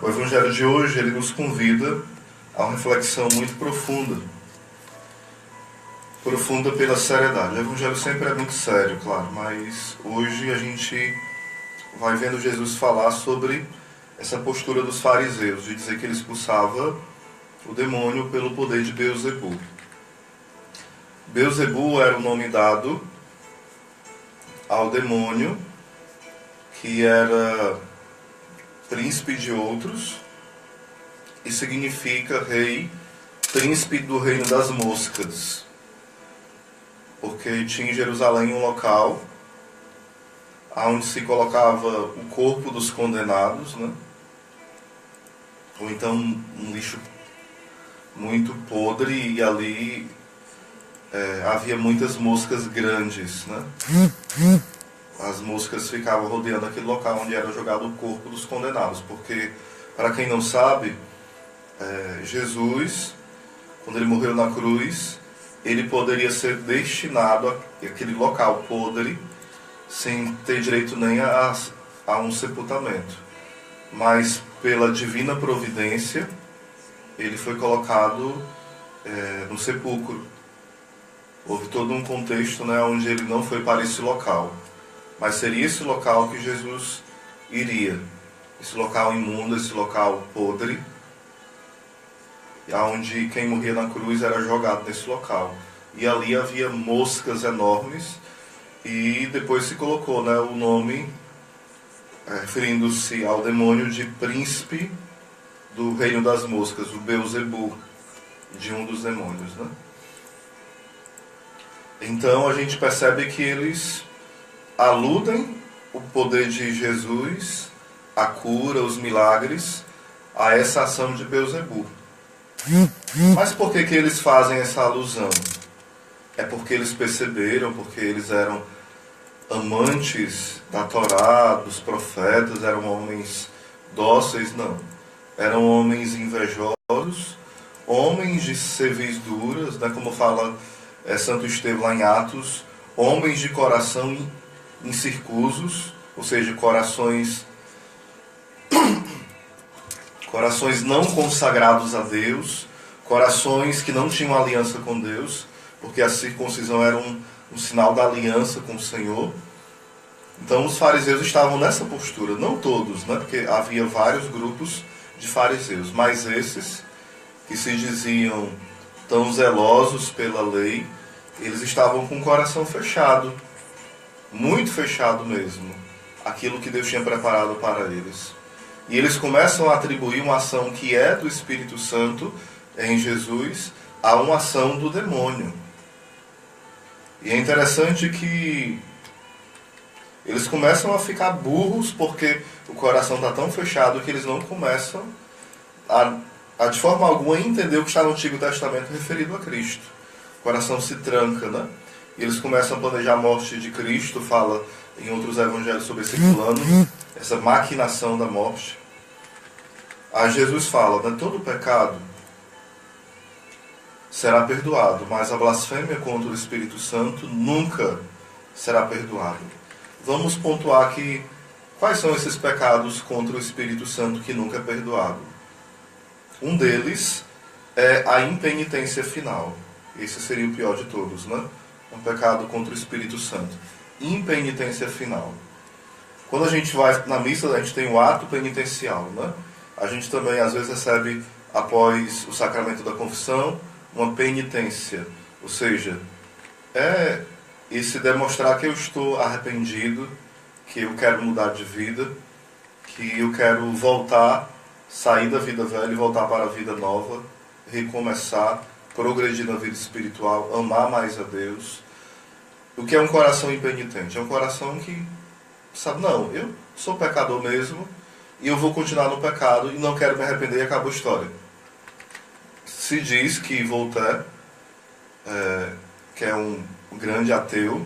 O Evangelho de hoje, ele nos convida a uma reflexão muito profunda. Profunda pela seriedade. O Evangelho sempre é muito sério, claro, mas hoje a gente vai vendo Jesus falar sobre essa postura dos fariseus, de dizer que ele expulsava o demônio pelo poder de Beelzebu. Beelzebu era o nome dado ao demônio que era príncipe de outros e significa rei, príncipe do reino das moscas. Porque tinha em Jerusalém um local onde se colocava o corpo dos condenados, né? Ou então um lixo muito podre, e ali havia muitas moscas grandes, né? As moscas ficavam rodeando aquele local onde era jogado o corpo dos condenados, porque, para quem não sabe, Jesus, quando ele morreu na cruz, ele poderia ser destinado àquele local podre, sem ter direito nem a um sepultamento. Mas, pela divina providência, ele foi colocado no sepulcro. Houve todo um contexto, né, onde ele não foi para esse local. Mas seria esse local que Jesus iria. Esse local imundo, esse local podre, onde quem morria na cruz era jogado nesse local. E ali havia moscas enormes, e depois se colocou, né, o nome, referindo-se ao demônio, de príncipe do reino das moscas, o Beelzebu, de um dos demônios, né? Então a gente percebe que eles aludem o poder de Jesus, a cura, os milagres, a essa ação de Beelzebu. Mas por que eles fazem essa alusão? É porque eles perceberam, porque eles eram amantes da Torá, dos profetas, eram homens dóceis? Não. Eram homens invejosos, homens de cerviz duras, né, como fala Santo Estevão lá em Atos, homens de coração incircusos, ou seja, corações não consagrados a Deus, corações que não tinham aliança com Deus, porque a circuncisão era um sinal da aliança com o Senhor. Então os fariseus estavam nessa postura, não todos, né? Porque havia vários grupos de fariseus, mas esses que se diziam tão zelosos pela lei, eles estavam com o coração fechado, muito fechado mesmo, aquilo que Deus tinha preparado para eles. E eles começam a atribuir uma ação que é do Espírito Santo em Jesus a uma ação do demônio. E é interessante que eles começam a ficar burros, porque o coração está tão fechado que eles não começam a de forma alguma entender o que está no Antigo Testamento referido a Cristo. O coração se tranca, né? E eles começam a planejar a morte de Cristo, fala em outros evangelhos sobre esse plano, essa maquinação da morte. Aí Jesus fala, né, todo pecado será perdoado, mas a blasfêmia contra o Espírito Santo nunca será perdoada. Vamos pontuar aqui quais são esses pecados contra o Espírito Santo que nunca é perdoado. Um deles é a impenitência final. Esse seria o pior de todos, né? Um pecado contra o Espírito Santo. Impenitência final. Quando a gente vai na missa, a gente tem o ato penitencial, né? A gente também às vezes recebe, após o sacramento da confissão, uma penitência. Ou seja, esse demonstrar que eu estou arrependido, que eu quero mudar de vida, que eu quero voltar, sair da vida velha e voltar para a vida nova, recomeçar, progredir na vida espiritual, amar mais a Deus. O que é um coração impenitente? É um coração que sabe, não, eu sou pecador mesmo, e eu vou continuar no pecado e não quero me arrepender, e acabou a história. Se diz que Voltaire, que é um grande ateu,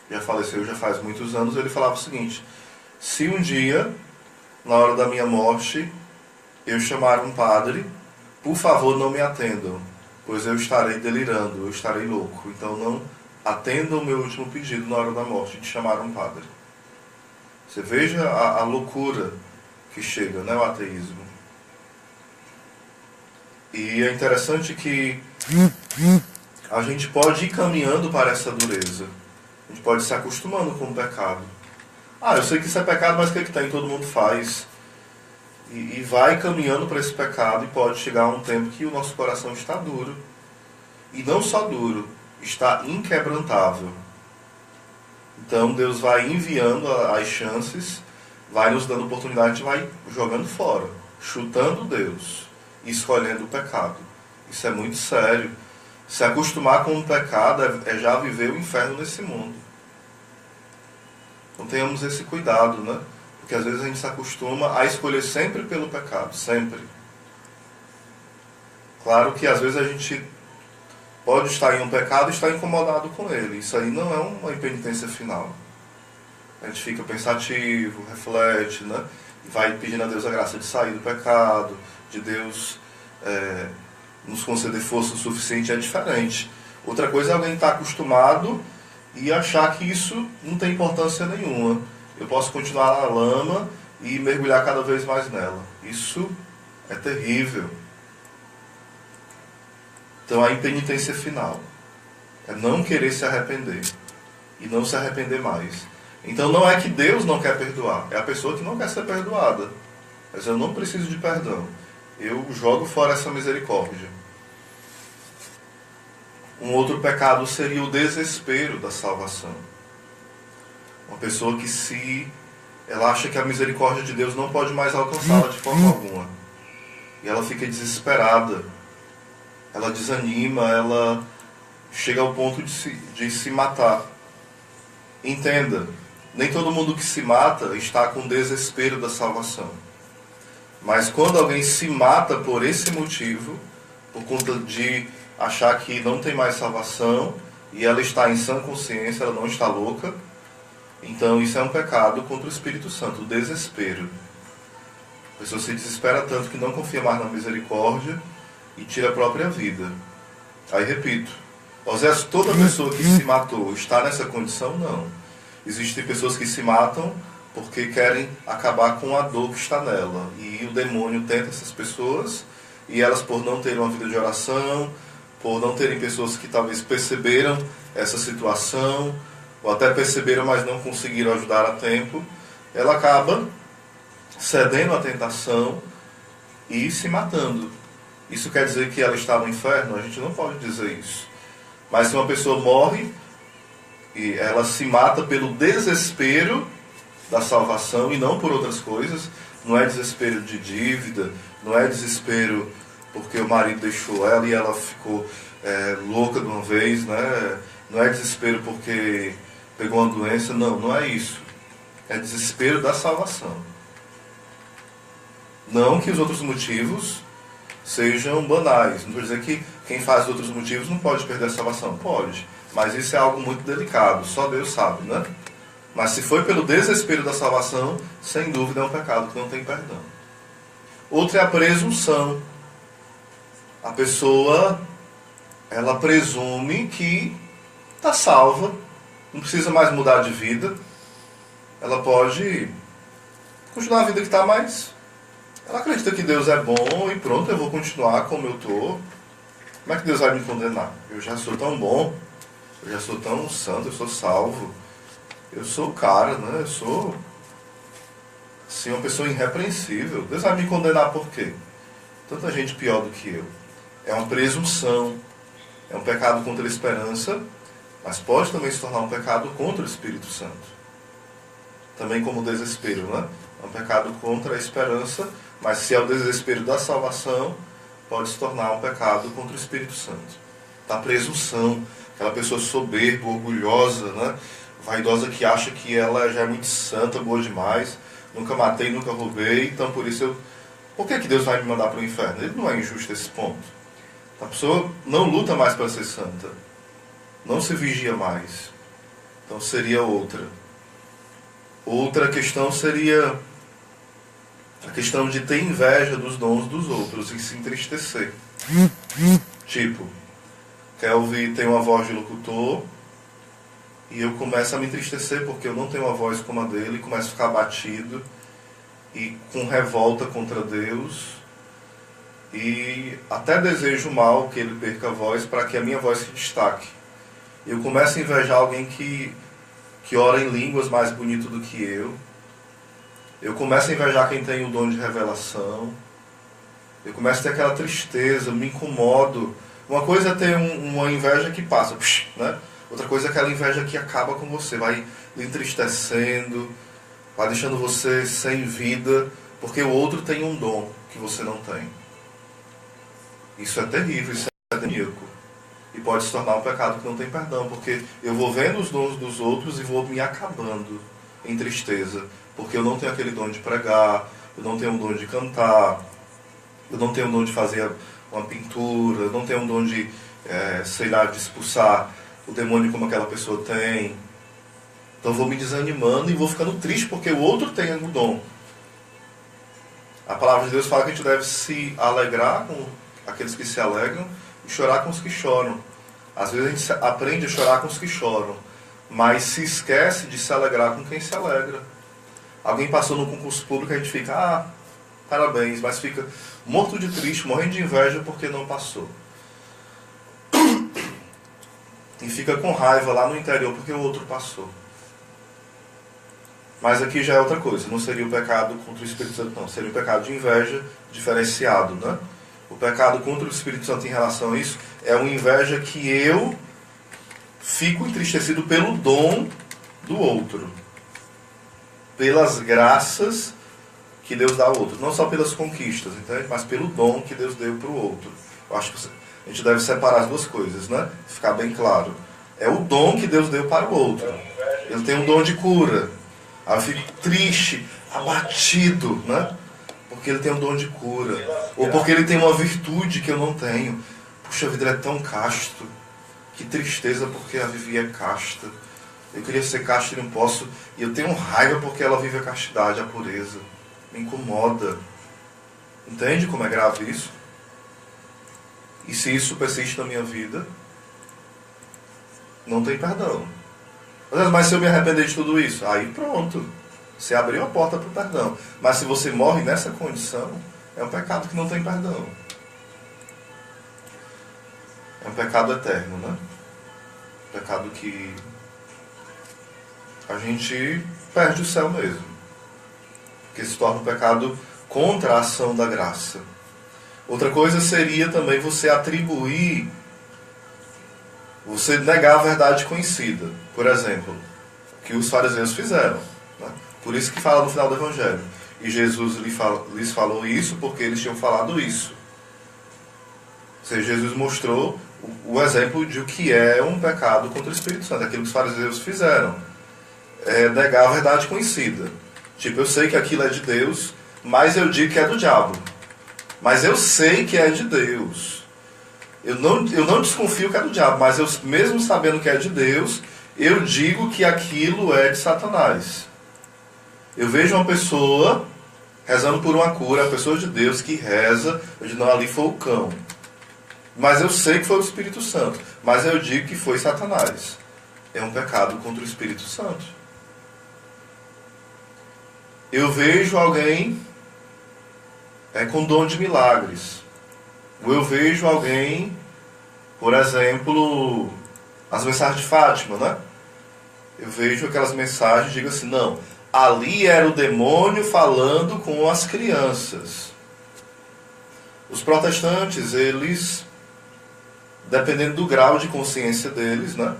já faleceu já faz muitos anos, ele falava o seguinte: se um dia, na hora da minha morte, eu chamar um padre, por favor não me atendam, pois eu estarei delirando, eu estarei louco. Então não atendam o meu último pedido na hora da morte, de chamar um padre. Você veja a loucura que que chega, né, o ateísmo. E é interessante que a gente pode ir caminhando para essa dureza. A gente pode se acostumando com o pecado. Ah, eu sei que isso é pecado, mas o que tem? Todo mundo faz. E vai caminhando para esse pecado, e pode chegar um tempo que o nosso coração está duro. E não só duro, está inquebrantável. Então Deus vai enviando as chances, vai nos dando oportunidade, vai jogando fora, chutando Deus, escolhendo o pecado. Isso é muito sério. Se acostumar com o pecado é já viver o inferno nesse mundo. Então tenhamos esse cuidado, né? Porque às vezes a gente se acostuma a escolher sempre pelo pecado, sempre. Claro que às vezes a gente pode estar em um pecado e estar incomodado com ele. Isso aí não é uma impenitência final. A gente fica pensativo, reflete, né? Vai pedindo a Deus a graça de sair do pecado, de Deus nos conceder força o suficiente, é diferente. Outra coisa é alguém estar acostumado e achar que isso não tem importância nenhuma. Eu posso continuar na lama e mergulhar cada vez mais nela. Isso é terrível. Então a impenitência final é não querer se arrepender e não se arrepender mais. Então não é que Deus não quer perdoar, é a pessoa que não quer ser perdoada. Mas eu não preciso de perdão. Eu jogo fora essa misericórdia. Um outro pecado seria o desespero da salvação. Uma pessoa que ela acha que a misericórdia de Deus não pode mais alcançá-la de forma alguma. E ela fica desesperada. Ela desanima, ela chega ao ponto de se matar. Entenda, nem todo mundo que se mata está com desespero da salvação. Mas quando alguém se mata por esse motivo, por conta de achar que não tem mais salvação, e ela está em sã consciência, ela não está louca, então isso é um pecado contra o Espírito Santo, o desespero. A pessoa se desespera tanto que não confia mais na misericórdia e tira a própria vida. Aí repito, Osés, toda pessoa que se matou está nessa condição? Não. Existem pessoas que se matam porque querem acabar com a dor que está nela. E o demônio tenta essas pessoas, e elas, por não terem uma vida de oração, por não terem pessoas que talvez perceberam essa situação, ou até perceberam, mas não conseguiram ajudar a tempo, ela acaba cedendo à tentação e se matando. Isso quer dizer que ela está no inferno? A gente não pode dizer isso. Mas se uma pessoa morre e ela se mata pelo desespero da salvação e não por outras coisas, não é desespero de dívida, não é desespero porque o marido deixou ela e ela ficou louca de uma vez, né? Não é desespero porque pegou uma doença, não é isso. É desespero da salvação. Não que os outros motivos sejam banais. Não estou dizendo que quem faz outros motivos não pode perder a salvação. Pode. Mas isso é algo muito delicado. Só Deus sabe, né? Mas se foi pelo desespero da salvação, sem dúvida é um pecado que não tem perdão. Outro é a presunção. A pessoa, ela presume que está salva, não precisa mais mudar de vida. Ela pode continuar a vida que está, mas ela acredita que Deus é bom e pronto, eu vou continuar como eu estou. Como é que Deus vai me condenar? Eu já sou tão bom, eu já sou tão santo, eu sou salvo. Eu sou o cara, né? Eu sou assim, uma pessoa irrepreensível. Deus vai me condenar por quê? Tanta gente pior do que eu. É uma presunção. É um pecado contra a esperança, mas pode também se tornar um pecado contra o Espírito Santo. Também como o desespero, né? É um pecado contra a esperança, mas se é o desespero da salvação, pode se tornar um pecado contra o Espírito Santo. Da presunção. Aquela pessoa soberba, orgulhosa, né? Vaidosa, que acha que ela já é muito santa, boa demais, nunca matei, nunca roubei, então por isso por que Deus vai me mandar para o inferno? Ele não é injusto a esse ponto. A pessoa não luta mais para ser santa, não se vigia mais. Então seria outra. Outra questão seria a questão de ter inveja dos dons dos outros e se entristecer. Tipo, Kelvin tem uma voz de locutor, e eu começo a me entristecer porque eu não tenho uma voz como a dele, e começo a ficar abatido. e com revolta contra Deus, e até desejo mal que ele perca a voz para que a minha voz se destaque. Eu começo a invejar alguém que ora em línguas mais bonito do que eu. Eu começo a invejar quem tem o dom de revelação. Eu começo a ter aquela tristeza, me incomodo. Uma coisa é ter uma inveja que passa, né? Outra coisa é aquela inveja que acaba com você, vai lhe entristecendo, vai deixando você sem vida, porque o outro tem um dom que você não tem. Isso é terrível, isso é demoníaco. E pode se tornar um pecado que não tem perdão, porque eu vou vendo os dons dos outros e vou me acabando em tristeza, porque eu não tenho aquele dom de pregar, eu não tenho o dom de cantar, eu não tenho o dom de fazer uma pintura, eu não tenho o dom de, sei lá, de expulsar o demônio como aquela pessoa tem. Então eu vou me desanimando e vou ficando triste porque o outro tem o dom. A palavra de Deus fala que a gente deve se alegrar com aqueles que se alegram e chorar com os que choram. Às vezes a gente aprende a chorar com os que choram, mas se esquece de se alegrar com quem se alegra. Alguém passou no concurso público e a gente fica, parabéns, mas fica morto de triste, morrendo de inveja porque não passou. E fica com raiva lá no interior porque o outro passou. Mas aqui já é outra coisa, não seria o pecado contra o Espírito Santo, não. Seria o pecado de inveja diferenciado, né? O pecado contra o Espírito Santo em relação a isso é uma inveja que eu fico entristecido pelo dom do outro. Pelas graças que Deus dá ao outro. Não só pelas conquistas, entende? Mas pelo dom que Deus deu para o outro. Eu acho que a gente deve separar as duas coisas, né? Ficar bem claro. É o dom que Deus deu para o outro. Ele tem um dom de cura. Aí eu fico triste, abatido, né? Porque ele tem um dom de cura. Ou porque ele tem uma virtude que eu não tenho. Puxa vida, ele é tão casto. Que tristeza porque a Vivi é casta. Eu queria ser casto e não posso. E eu tenho raiva porque ela vive a castidade, a pureza. Me incomoda. Entende como é grave isso? E se isso persiste na minha vida, não tem perdão. Mas se eu me arrepender de tudo isso, aí pronto. Você abriu a porta para o perdão. Mas se você morre nessa condição, é um pecado que não tem perdão. É um pecado eterno, né? Um pecado que a gente perde o céu mesmo. Porque se torna um pecado contra a ação da graça. Outra coisa seria também você atribuir, você negar a verdade conhecida. Por exemplo, o que os fariseus fizeram. Né? Por isso que fala no final do Evangelho. E Jesus lhes falou isso porque eles tinham falado isso. Ou seja, Jesus mostrou o exemplo de o que é um pecado contra o Espírito Santo. Aquilo que os fariseus fizeram. É negar a verdade conhecida. Tipo, eu sei que aquilo é de Deus, mas eu digo que é do diabo. Mas eu sei que é de Deus. Eu não desconfio que é do diabo, mas eu, mesmo sabendo que é de Deus, eu digo que aquilo é de Satanás. Eu vejo uma pessoa rezando por uma cura, a pessoa de Deus que reza, eu digo, não, ali foi o cão. Mas eu sei que foi o Espírito Santo, mas eu digo que foi Satanás. É um pecado contra o Espírito Santo. Eu vejo alguém com dom de milagres. Ou eu vejo alguém, por exemplo, as mensagens de Fátima, né? Eu vejo aquelas mensagens e digo assim, não, ali era o demônio falando com as crianças. Os protestantes, eles, dependendo do grau de consciência deles, né?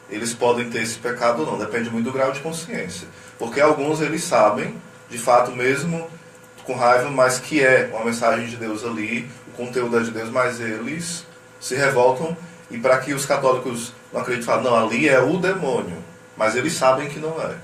Eles podem ter esse pecado ou não, depende muito do grau de consciência. Porque alguns eles sabem, de fato mesmo, com raiva, mas que é uma mensagem de Deus ali, o conteúdo é de Deus, mas eles se revoltam, e para que os católicos não acreditem, falam, não, ali é o demônio, mas eles sabem que não é.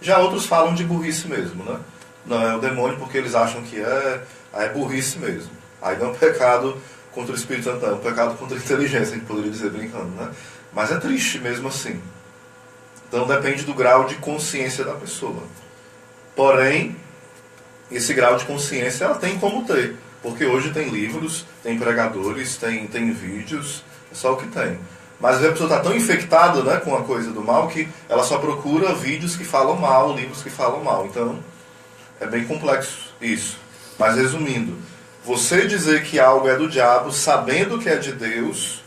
Já outros falam de burrice mesmo, né? Não, é o demônio porque eles acham que é burrice mesmo. Aí não é um pecado contra o Espírito Santo, é um pecado contra a inteligência, a gente poderia dizer brincando, né? Mas é triste mesmo assim. Então depende do grau de consciência da pessoa. Porém, esse grau de consciência ela tem como ter. Porque hoje tem livros, tem pregadores, tem vídeos, é só o que tem. Mas a pessoa está tão infectada, né, com a coisa do mal que ela só procura vídeos que falam mal, livros que falam mal. Então, É bem complexo isso. Mas resumindo, você dizer que algo é do diabo, sabendo que é de Deus,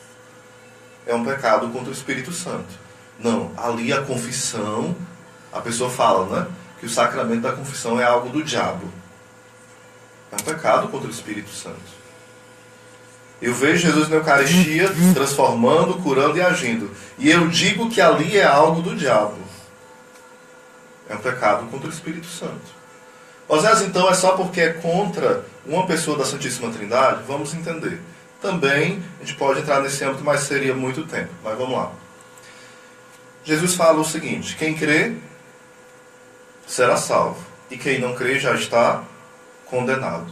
é um pecado contra o Espírito Santo. Não, ali a confissão, a pessoa fala, né, que o sacramento da confissão é algo do diabo. É um pecado contra o Espírito Santo. Eu vejo Jesus na Eucaristia transformando, curando e agindo. E eu digo que ali é algo do diabo. É um pecado contra o Espírito Santo. Osés, então, é só porque é contra uma pessoa da Santíssima Trindade? Vamos entender. Também a gente pode entrar nesse âmbito, mas seria muito tempo. Mas vamos lá. Jesus fala o seguinte: quem crê será salvo, e quem não crê já está condenado.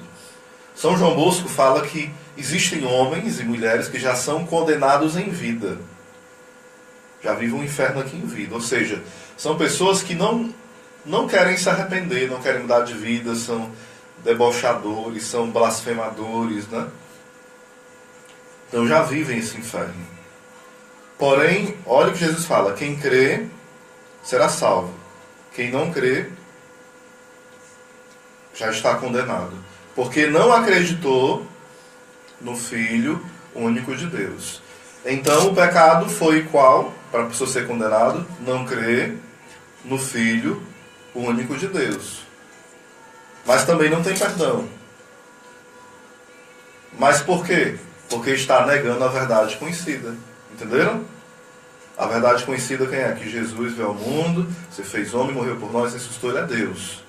São João Bosco fala que existem homens e mulheres que já são condenados em vida. Já vivem um inferno aqui em vida. Ou seja, são pessoas que não querem se arrepender, não querem mudar de vida, são debochadores, são blasfemadores, né? Então já vivem esse inferno. Porém, olha o que Jesus fala: quem crê será salvo. Quem não crê já está condenado, porque não acreditou no Filho único de Deus. Então o pecado foi qual? Para a pessoa ser condenado, não crer no Filho único de Deus. Mas também não tem perdão. Mas por quê? Porque está negando a verdade conhecida. Entenderam? A verdade conhecida quem é? Que Jesus veio ao mundo, se fez homem, morreu por nós, ressuscitou, ele é Deus.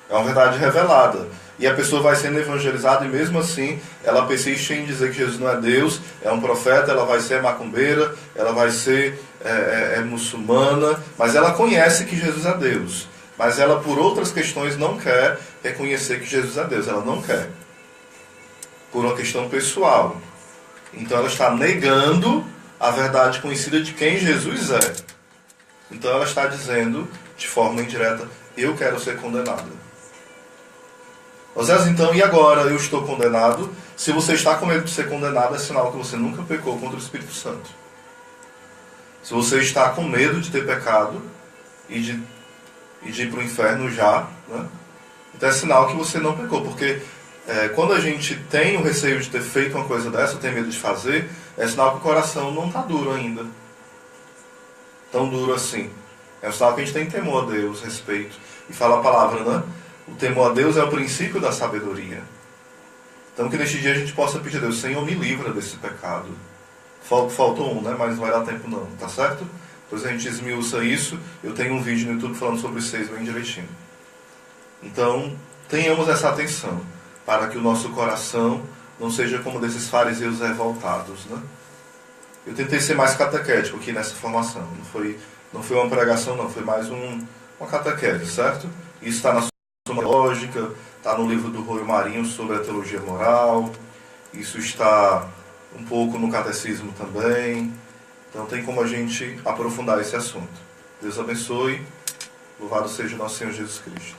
É uma verdade revelada. E a pessoa vai sendo evangelizada e mesmo assim ela persiste em dizer que Jesus não é Deus, é um profeta, ela vai ser macumbeira, ela vai ser muçulmana, mas ela conhece que Jesus é Deus. Mas ela, por outras questões, não quer reconhecer que Jesus é Deus. Ela não quer. Por uma questão pessoal. Então ela está negando a verdade conhecida de quem Jesus é. Então ela está dizendo, de forma indireta, eu quero ser condenada. Osés, então, e agora eu estou condenado? Se você está com medo de ser condenado, é sinal que você nunca pecou contra o Espírito Santo. Se você está com medo de ter pecado e de ir para o inferno já, né? Então é sinal que você não pecou, porque quando a gente tem o receio de ter feito uma coisa dessa, tem medo de fazer, é sinal que o coração não está duro ainda. Tão duro assim. É um sinal que a gente tem temor a Deus, respeito. E fala a palavra, né? O temor a Deus é o princípio da sabedoria. Então que neste dia a gente possa pedir a Deus: Senhor, me livra desse pecado. Faltou um, né? Mas não vai dar tempo não, tá certo? Depois a gente esmiuça isso. Eu tenho um vídeo no YouTube falando sobre os 6 bem direitinho. Então, tenhamos essa atenção, para que o nosso coração não seja como desses fariseus revoltados, né? Eu tentei ser mais catequético aqui nessa formação. Não foi uma pregação, não. Foi mais uma catequese, certo? Isso está na sua lógica, está no livro do Roio Marinho sobre a teologia moral. Isso está um pouco no catecismo também. Então tem como a gente aprofundar esse assunto. Deus abençoe. Louvado seja o nosso Senhor Jesus Cristo.